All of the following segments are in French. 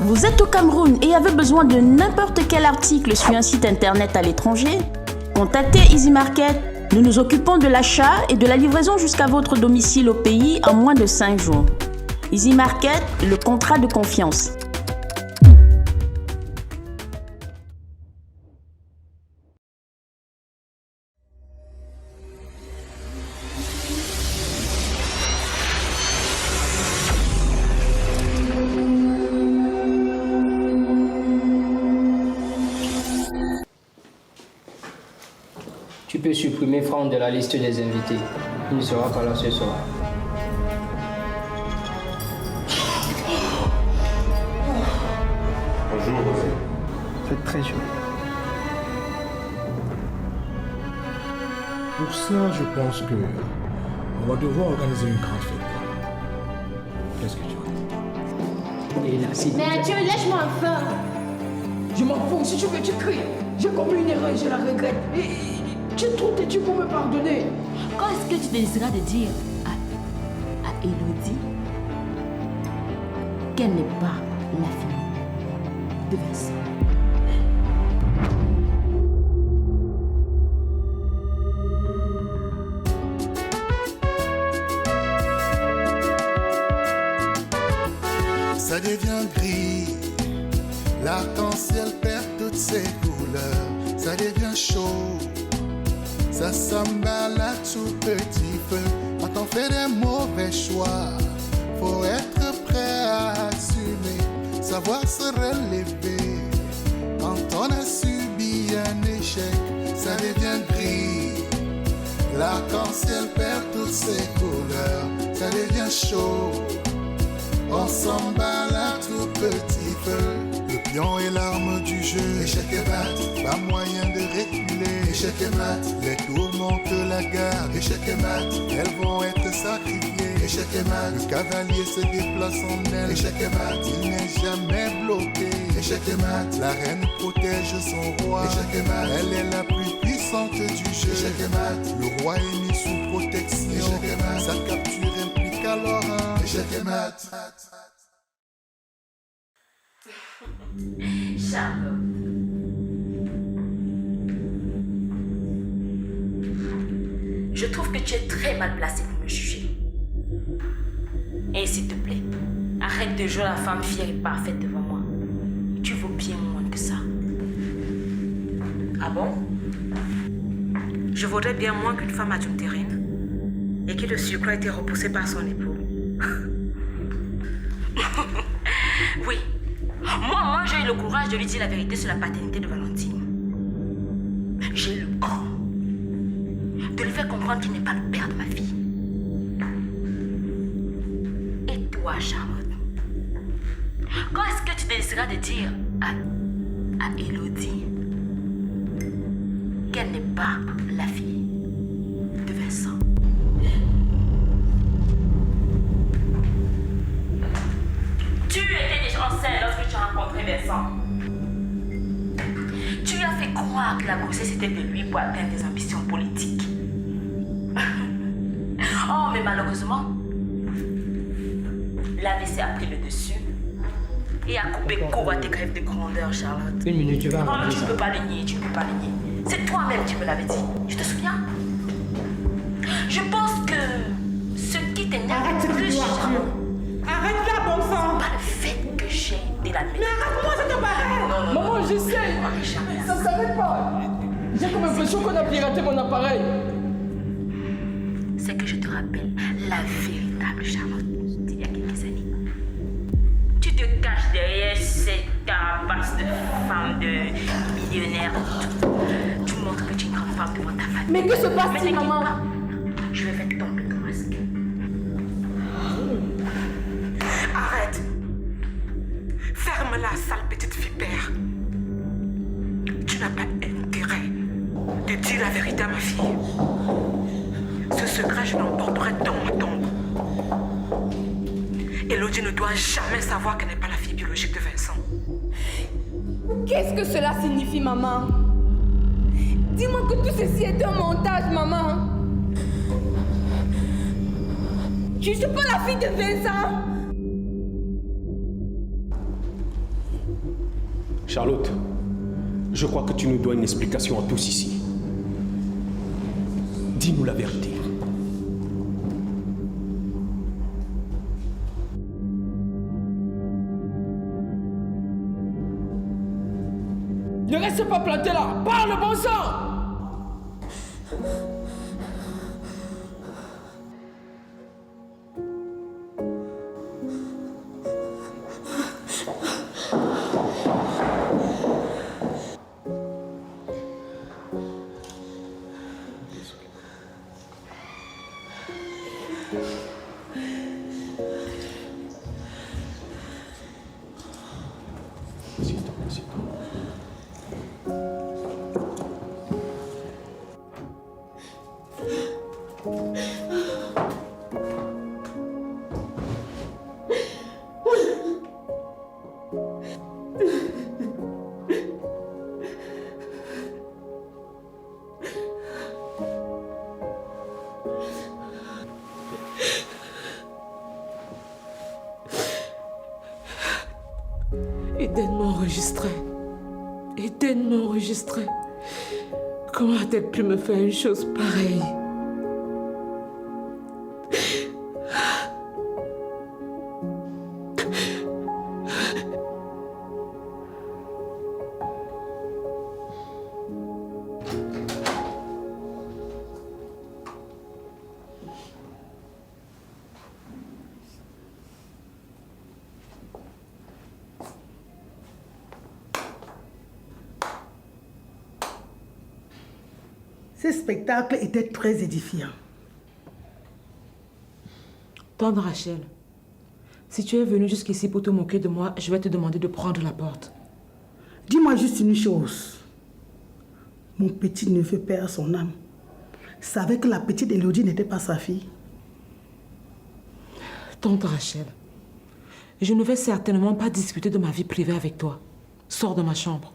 Vous êtes au Cameroun et avez besoin de n'importe quel article sur un site internet à l'étranger? Contactez Easy Market. Nous nous occupons de l'achat et de la livraison jusqu'à votre domicile au pays en moins de 5 jours. Easy Market, le contrat de confiance. Tu peux supprimer Franck de la liste des invités. Il ne sera pas là ce soir. Bonjour, Rosé. Vous êtes très joli. Pour ça, je pense que on va devoir organiser une grande fête. Qu'est-ce que tu veux? Et là, c'est... Mais Dieu, lâche-moi enfin. Je m'en fous, si tu veux, tu cries. J'ai commis une erreur et je la regrette. Et tu es trop têtu pour me pardonner. Quand est-ce que tu décideras de dire à Elodie qu'elle n'est pas la fille de Vincent? Ça devient gris, l'arc-en-ciel perd toutes ses couleurs, ça devient chaud, ça s'emballe à tout petit feu. Quand on fait des mauvais choix, faut être prêt à assumer, savoir se relever. Quand on a subi un échec, ça devient gris, l'arc-en-ciel perd toutes ses couleurs, ça devient chaud. On s'emballe à tout petit feu. Le pion est l'arme du jeu. Échec et mat, pas moyen de reculer. Échec et mat, les tours montent la garde. Échec et mat, elles vont être sacrifiées. Échec et mat, le cavalier se déplace en elle. Échec et mat, il n'est jamais bloqué. Échec et mat, la reine protège son roi. Échec et mat, elle est la plus puissante du jeu. Échec et mat, le roi est mis sous protection. Échec et mat, sa capture implique alors un échec et mat. Charlotte. Je trouve que tu es très mal placée pour me juger. Et s'il te plaît, arrête de jouer la femme fière et parfaite devant moi. Tu vaux bien moins que ça. Ah bon? Je vaudrais bien moins qu'une femme adultérine et qui de surcroît a été repoussée par son époux. Oui. Moi, j'ai eu le courage de lui dire la vérité sur la paternité de Valentine. J'ai eu le corps de lui faire comprendre qu'il n'est pas le père de ma fille. Et toi, Charlotte, quand est-ce que tu décideras de dire à Elodie qu'elle n'est pas la fille de Vincent? Tu étais déjà enceinte lorsque tu as rencontré Vincent. Tu lui as fait croire que la grossesse était de lui pour atteindre des ambitions politiques. Oh, mais malheureusement, l'AVC a pris le dessus et a coupé court à tes grèves de grandeur, Charlotte. Une minute, tu vas Oh, rappeler tu ne ça. peux pas le nier, tu ne peux pas le nier. C'est toi-même qui me l'avais dit. Je te souviens? Je pense que ce qui t'énerve le plus, Charlotte, Arrête-la, bon sang. pas le fait que j'ai été la Mais arrête-moi, ça te paraît. Maman, j'essaye. Ça ne s'arrête pas. J'ai comme l'impression qu'on a piraté mon appareil. C'est que je te rappelle la véritable Charlotte d'il y a quelques années. Tu te caches derrière cette carapace de femme de millionnaire. Tu montres que tu es une grande femme devant ta famille. Mais que se passe-t-il, t'inquiète maman? pas, je vais faire tomber ton masque. Arrête! Ferme la sale petite vipère. Tu n'as pas intérêt de dire la vérité à ma fille. Ce secret, je l'emporterai dans ma tombe. Elodie ne doit jamais savoir qu'elle n'est pas la fille biologique de Vincent. Qu'est-ce que cela signifie, maman? Dis-moi que tout ceci est un montage, maman. Je ne suis pas la fille de Vincent. Charlotte, je crois que tu nous dois une explication à tous ici. Dis-nous la vérité. Ne reste pas planté là. Parle, bon sang. Eden m'a enregistré. Eden m'a enregistré. Comment a-t-elle pu me faire une chose pareille? Ce spectacle était très édifiant. Tante Rachel, si tu es venue jusqu'ici pour te moquer de moi, je vais te demander de prendre la porte. Dis-moi juste une chose. Mon petit-neveu perd son âme. Savait que la petite Élodie n'était pas sa fille. Tante Rachel, je ne vais certainement pas discuter de ma vie privée avec toi. Sors de ma chambre.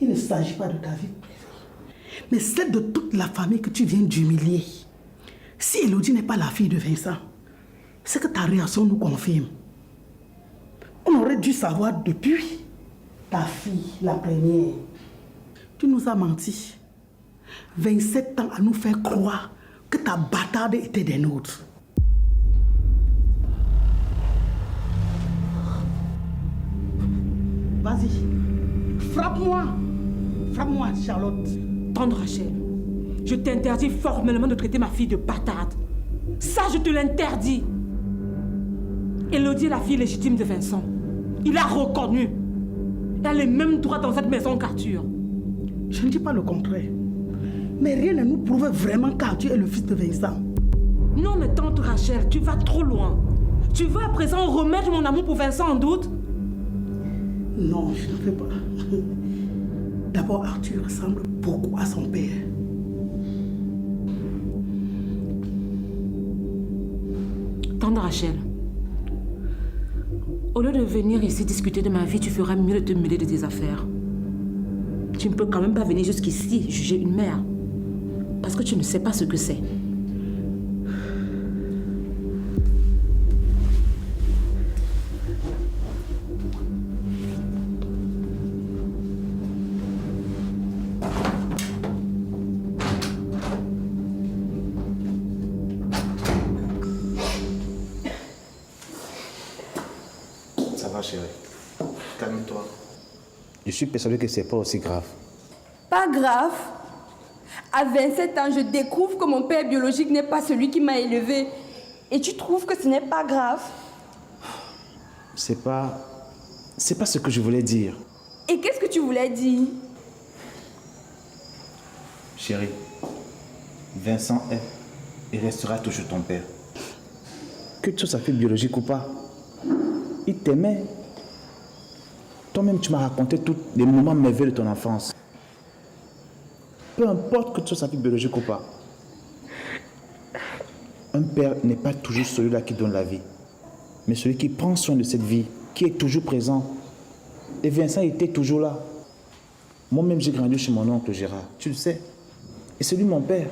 Il ne s'agit pas de ta vie privée, mais celle de toute la famille que tu viens d'humilier. Si Élodie n'est pas la fille de Vincent, c'est que ta réaction nous confirme. On aurait dû savoir depuis. Ta fille, la première. Tu nous as menti. 27 ans à nous faire croire que ta bâtarde était des nôtres. Vas-y. Frappe-moi. Frappe-moi, Charlotte. Tante Rachel, je t'interdis formellement de traiter ma fille de bâtarde. Ça, je te l'interdis. Élodie est la fille légitime de Vincent. Il a reconnu. Elle a les mêmes droits dans cette maison qu'Arthur. Je ne dis pas le contraire. Mais rien ne nous prouve vraiment qu'Arthur est le fils de Vincent. Non, mais tante Rachel, tu vas trop loin. Tu veux à présent remettre mon amour pour Vincent en doute? Non, je ne veux pas. D'abord, Arthur ressemble beaucoup à son père. Tante Rachel, au lieu de venir ici discuter de ma vie, tu feras mieux de te mêler de tes affaires. Tu ne peux quand même pas venir jusqu'ici juger une mère. Parce que tu ne sais pas ce que c'est. Ça va, chérie. Calme-toi. Je suis persuadé que c'est pas aussi grave. Pas grave. À 27 ans, je découvre que mon père biologique n'est pas celui qui m'a élevé. Et tu trouves que ce n'est pas grave? C'est pas ce que je voulais dire. Et qu'est-ce que tu voulais dire? Chérie, Vincent est et restera toujours ton père. Que tu sois sa fille biologique ou pas, il t'aimait. Toi-même, tu m'as raconté tous les moments merveilleux de ton enfance. Peu importe que tu sois sa fille biologique ou pas. Un père n'est pas toujours celui-là qui donne la vie, mais celui qui prend soin de cette vie, qui est toujours présent. Et Vincent était toujours là. Moi-même, j'ai grandi chez mon oncle Gérard, tu le sais. Et c'est lui mon père.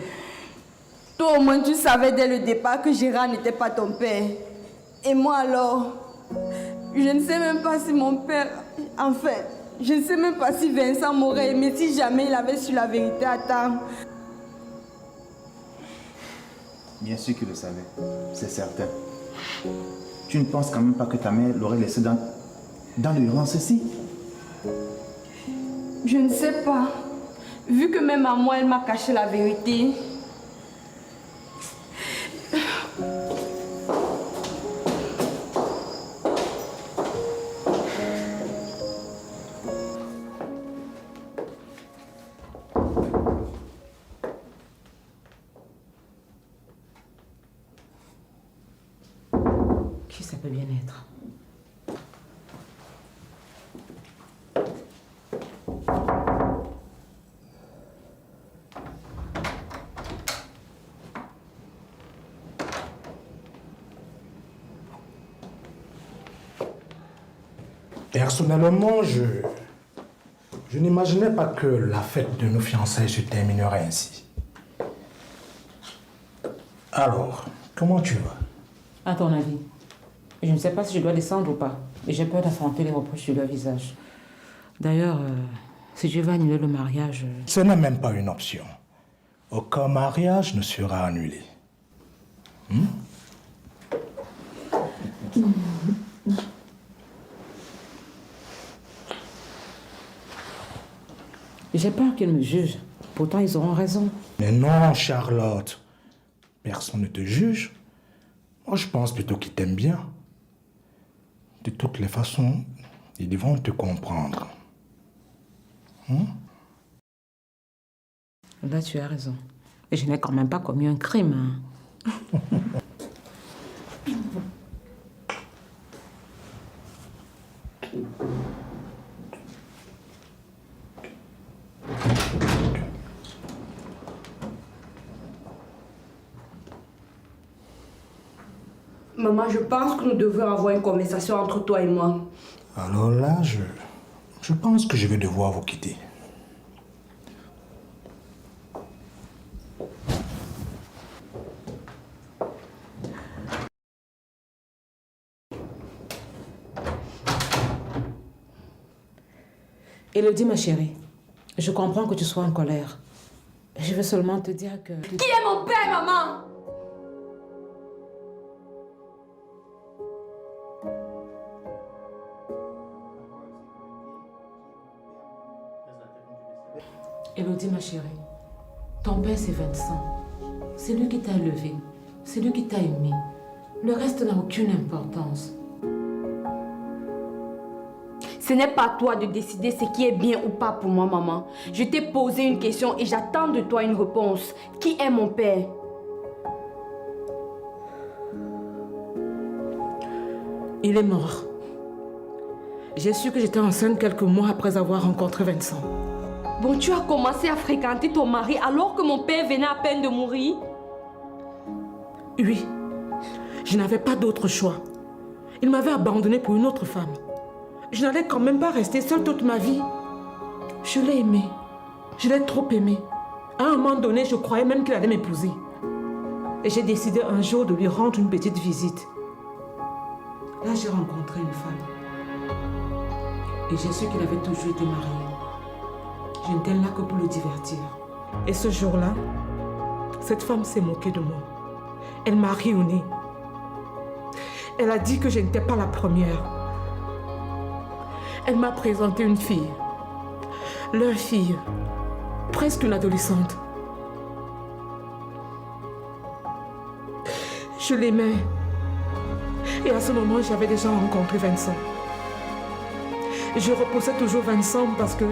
Toi, au moins, tu savais dès le départ que Gérard n'était pas ton père. Et moi, alors, je ne sais même pas si mon père... Enfin, Je ne sais même pas si Vincent m'aurait aimé si jamais il avait su la vérité à temps. Bien sûr qu'il le savait, c'est certain. Tu ne penses quand même pas que ta mère l'aurait laissé dans l'urgence ici? Je ne sais pas. Vu que même à moi, elle m'a caché la vérité. Qui ça peut bien être? Personnellement, je n'imaginais pas que la fête de nos fiançailles se terminerait ainsi. Alors, comment tu vas? À ton avis? Je ne sais pas si je dois descendre ou pas. Et j'ai peur d'affronter les reproches sur leur visage. D'ailleurs, si je vais annuler le mariage... Ce n'est même pas une option. Aucun mariage ne sera annulé. J'ai peur qu'ils me jugent. Pourtant, ils auront raison. Mais non, Charlotte. Personne ne te juge. Moi, je pense plutôt qu'ils t'aiment bien. De toutes les façons, ils devront te comprendre. Là, tu as raison. Et je n'ai quand même pas commis un crime. Maman, je pense que nous devons avoir une conversation entre toi et moi. Alors là, je pense que je vais devoir vous quitter. Élodie, ma chérie, je comprends que tu sois en colère. Je veux seulement te dire que... Qui est mon père, maman? Élodie, ma chérie, ton père c'est Vincent. C'est lui qui t'a élevé. C'est lui qui t'a aimé. Le reste n'a aucune importance. Ce n'est pas à toi de décider ce qui est bien ou pas pour moi, maman. Je t'ai posé une question et j'attends de toi une réponse. Qui est mon père? Il est mort. J'ai su que j'étais enceinte quelques mois après avoir rencontré Vincent. Bon, tu as commencé à fréquenter ton mari alors que mon père venait à peine de mourir? Oui. Je n'avais pas d'autre choix. Il m'avait abandonnée pour une autre femme. Je n'allais quand même pas rester seule toute ma vie. Je l'ai aimé. Je l'ai trop aimé. À un moment donné, je croyais même qu'il allait m'épouser. Et j'ai décidé un jour de lui rendre une petite visite. Là, j'ai rencontré une femme. Et j'ai su qu'il avait toujours été marié. Je n'étais là que pour le divertir. Et ce jour-là, cette femme s'est moquée de moi. Elle m'a ri au nez. Elle a dit que je n'étais pas la première. Elle m'a présenté une fille. Leur fille. Presque une adolescente. Je l'aimais. Et à ce moment, j'avais déjà rencontré Vincent. Je repoussais toujours Vincent parce que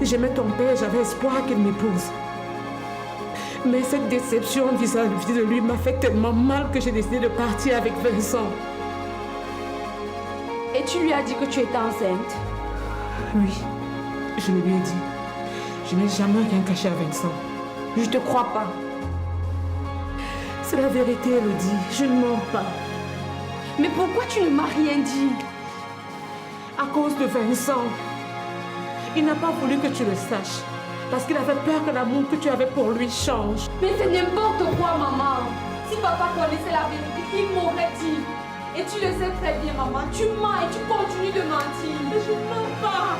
j'aimais ton père et j'avais espoir qu'il m'épouse. Mais cette déception vis-à-vis de lui m'a fait tellement mal que j'ai décidé de partir avec Vincent. Et tu lui as dit que tu étais enceinte? Oui, je lui ai dit. Je n'ai jamais rien caché à Vincent. Je te crois pas. C'est la vérité, Élodie. Je ne mens pas. Mais pourquoi tu ne m'as rien dit? À cause de Vincent. Il n'a pas voulu que tu le saches. Parce qu'il avait peur que l'amour que tu avais pour lui change. Mais c'est n'importe quoi, maman. Si papa connaissait la vérité, il m'aurait dit. Et tu le sais très bien, maman. Tu mens et tu continues de mentir. Mais je ne mens pas.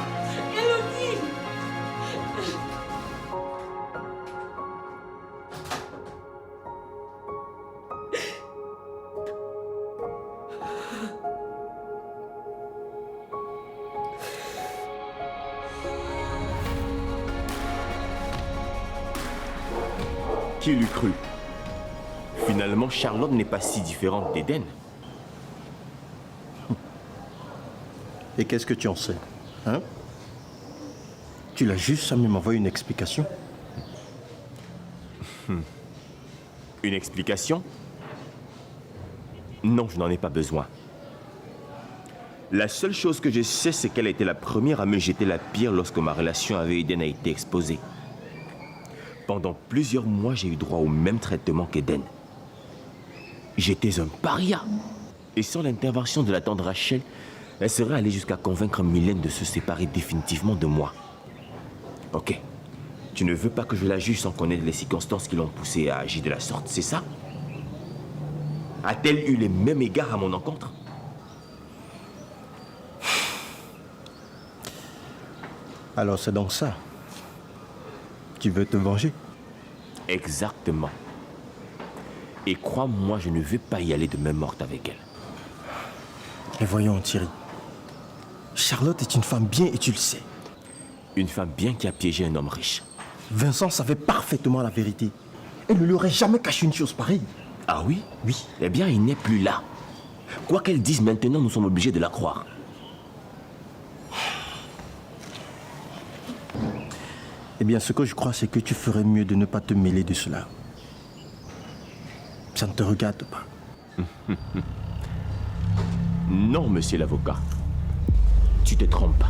Qui l'eût cru? Finalement, Charlotte n'est pas si différente d'Eden. Et qu'est-ce que tu en sais? Hein? Tu l'as juste jamais m'envoyer une explication. Une explication? Non, je n'en ai pas besoin. La seule chose que je sais, c'est qu'elle a été la première à me jeter la pierre lorsque ma relation avec Eden a été exposée. Pendant plusieurs mois, j'ai eu droit au même traitement qu'Eden. J'étais un paria. Et sans l'intervention de la tante Rachel, elle serait allée jusqu'à convaincre Mylène de se séparer définitivement de moi. Ok. Tu ne veux pas que je la juge sans connaître les circonstances qui l'ont poussée à agir de la sorte, c'est ça? A-t-elle eu les mêmes égards à mon encontre? Alors c'est donc ça. Tu veux te venger? Exactement. Et crois-moi, je ne veux pas y aller de main morte avec elle. Et voyons, Thierry. Charlotte est une femme bien et tu le sais. Une femme bien qui a piégé un homme riche. Vincent savait parfaitement la vérité. Elle ne lui aurait jamais caché une chose pareille. Ah oui? Oui. Eh bien, il n'est plus là. Quoi qu'elle dise maintenant, nous sommes obligés de la croire. Eh bien, ce que je crois, c'est que tu ferais mieux de ne pas te mêler de cela. Ça ne te regarde pas. Non, monsieur l'avocat. Tu te trompes.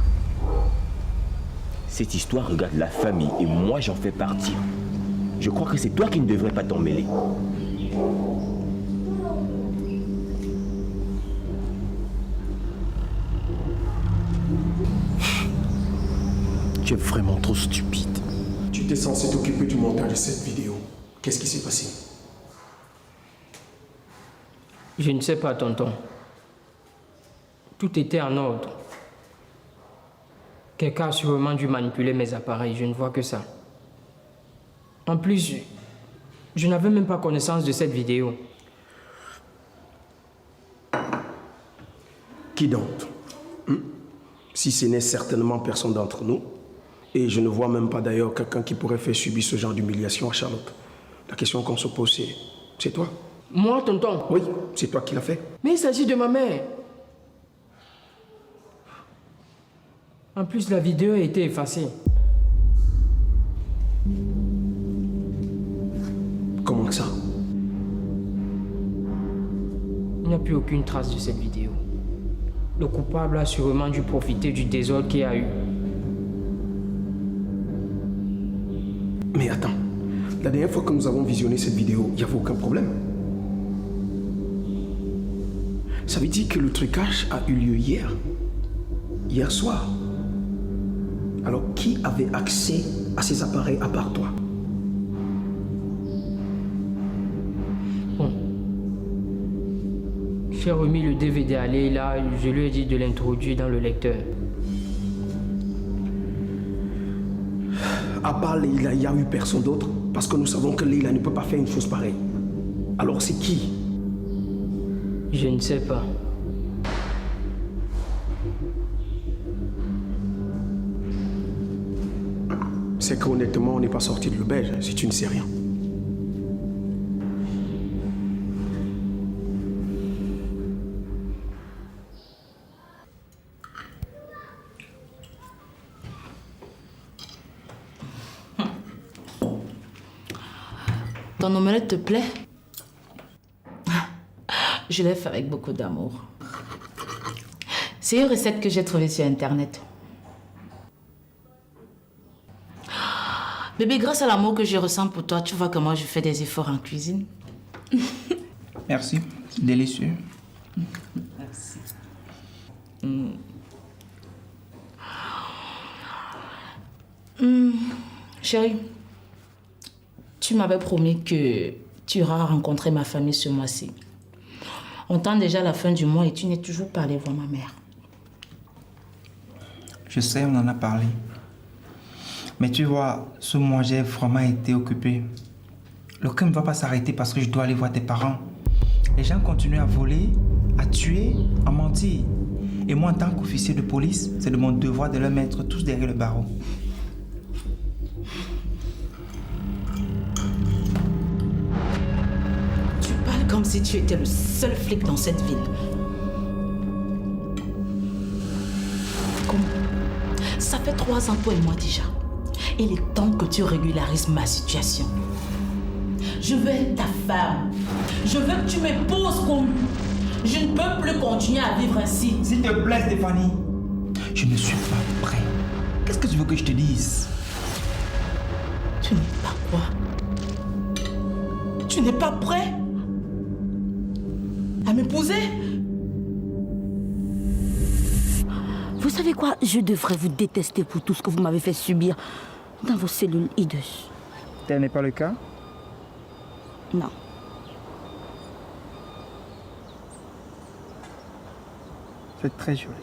Cette histoire regarde la famille et moi, j'en fais partie. Je crois que c'est toi qui ne devrais pas t'en mêler. Tu es vraiment trop stupide. Tu étais censé t'occuper du montage de cette vidéo. Qu'est-ce qui s'est passé? Je ne sais pas, tonton. Tout était en ordre. Quelqu'un a sûrement dû manipuler mes appareils, je ne vois que ça. En plus, je n'avais même pas connaissance de cette vidéo. Qui donc? Si ce n'est certainement personne d'entre nous. Et je ne vois même pas d'ailleurs quelqu'un qui pourrait faire subir ce genre d'humiliation à Charlotte. La question qu'on se pose, c'est toi? Moi, tonton? Oui, c'est toi qui l'as fait. Mais il s'agit de ma mère. En plus, la vidéo a été effacée. Comment ça? Il n'y a plus aucune trace de cette vidéo. Le coupable a sûrement dû profiter du désordre qu'il y a eu. Mais attends, la dernière fois que nous avons visionné cette vidéo, il n'y avait aucun problème. Ça veut dire que le trucage a eu lieu hier soir. Alors qui avait accès à ces appareils à part toi? Bon. J'ai remis le DVD à Leila, je lui ai dit de l'introduire dans le lecteur. À part Leila, il n'y a eu personne d'autre. Parce que nous savons que Leila ne peut pas faire une chose pareille. Alors c'est qui? Je ne sais pas. C'est qu'honnêtement, on n'est pas sorti de l'auberge si tu ne sais rien. Ton omelette te plaît? Je l'ai fait avec beaucoup d'amour. C'est une recette que j'ai trouvée sur Internet. Bébé, grâce à l'amour que je ressens pour toi, tu vois que moi je fais des efforts en cuisine. Merci, c'est délicieux. Merci. Chérie, tu m'avais promis que tu iras rencontrer ma famille ce mois-ci. On tend déjà la fin du mois et tu n'es toujours pas allé voir ma mère. Je sais, on en a parlé. Mais tu vois, ce mois, j'ai vraiment été occupé. Le crime ne va pas s'arrêter parce que je dois aller voir tes parents. Les gens continuent à voler, à tuer, à mentir. Et moi, en tant qu'officier de police, c'est de mon devoir de les mettre tous derrière le barreau. Comme si tu étais le seul flic dans cette ville. Comme ça fait 3 ans, toi et moi déjà. Il est temps que tu régularises ma situation. Je veux être ta femme. Je veux que tu m'épouses comme... Je ne peux plus continuer à vivre ainsi. S'il te plaît, Stéphanie. Je ne suis pas prêt. Qu'est-ce que tu veux que je te dise? Tu n'es pas quoi? Tu n'es pas prêt à m'épouser? Vous savez quoi? Je devrais vous détester pour tout ce que vous m'avez fait subir dans vos cellules hideuses. Tel n'est pas le cas? Non. C'est très joli.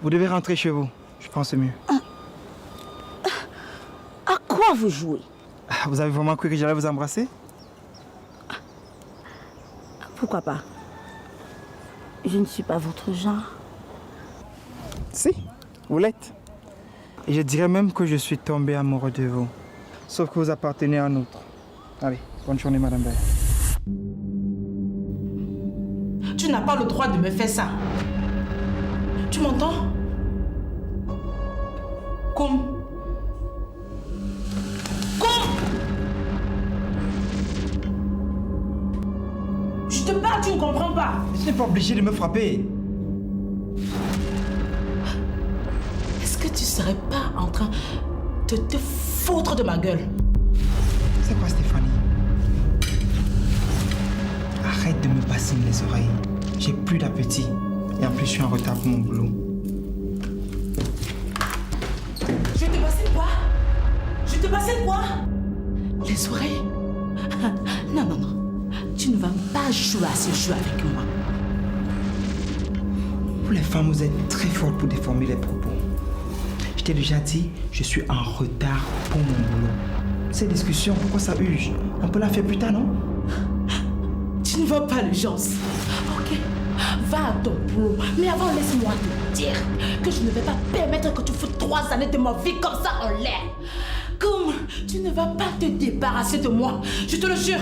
Vous devez rentrer chez vous. Je pense que c'est mieux. À quoi vous jouez? Vous avez vraiment cru que j'allais vous embrasser? Pourquoi pas? Je ne suis pas votre genre. Si, vous l'êtes. Et je dirais même que je suis tombé amoureux de vous. Sauf que vous appartenez à un autre. Allez, bonne journée, Madame Baye. Tu n'as pas le droit de me faire ça. Tu m'entends? Comme... Je te parle, tu ne comprends pas. Tu n'es pas obligé de me frapper. Est-ce que tu serais pas en train de te foutre de ma gueule? C'est quoi, Stéphanie? Arrête de me bassiner les oreilles. J'ai plus d'appétit. Et en plus, je suis en retard pour mon boulot. Je te bassine quoi? Je te bassine quoi? Les oreilles? Non, non, non. Tu ne vas pas jouer à ce jeu avec moi. Vous les femmes, vous êtes très fortes pour déformer les propos. Je t'ai déjà dit, je suis en retard pour mon boulot. Cette discussion, pourquoi ça urge? On peut la faire plus tard, non? Tu ne vois pas l'urgence. Ok, va à ton boulot. Mais avant, laisse-moi te dire que je ne vais pas permettre que tu foutes 3 années de ma vie comme ça en l'air. Comme tu ne vas pas te débarrasser de moi. Je te le jure.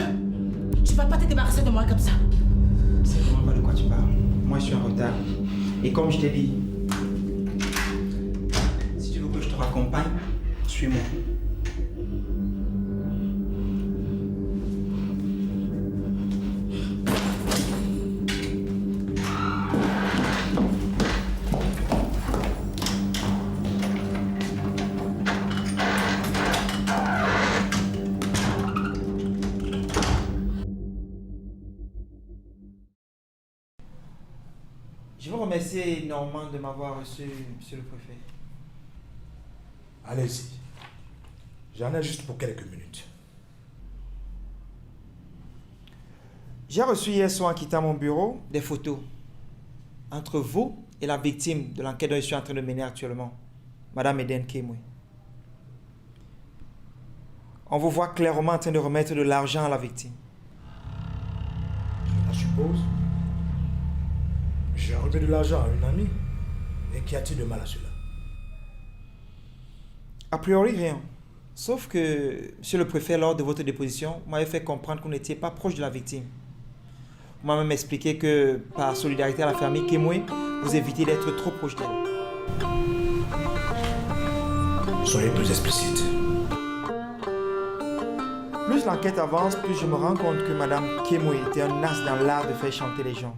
Tu ne vas pas te débarrasser de moi comme ça. C'est vraiment pas de quoi tu parles. Moi, je suis en retard. Et comme je t'ai dit, si tu veux que je te raccompagne, suis-moi. Je veux remercier Normand de m'avoir reçu, monsieur le préfet. Allez-y. J'en ai juste pour quelques minutes. J'ai reçu hier soir en quittant mon bureau des photos entre vous et la victime de l'enquête dont je suis en train de mener actuellement, Madame Eden Kemwe. On vous voit clairement en train de remettre de l'argent à la victime. Je la suppose. J'ai remis de l'argent à une amie. Et qu'y a-t-il de mal à cela? A priori, rien. Sauf que, monsieur le préfet, lors de votre déposition, vous m'avez fait comprendre que vous n'étiez pas proche de la victime. Vous m'avez même expliqué que, par solidarité à la famille Kemwe, vous évitez d'être trop proche d'elle. Soyez plus explicite. Plus l'enquête avance, plus je me rends compte que Madame Kemwe était un as dans l'art de faire chanter les gens.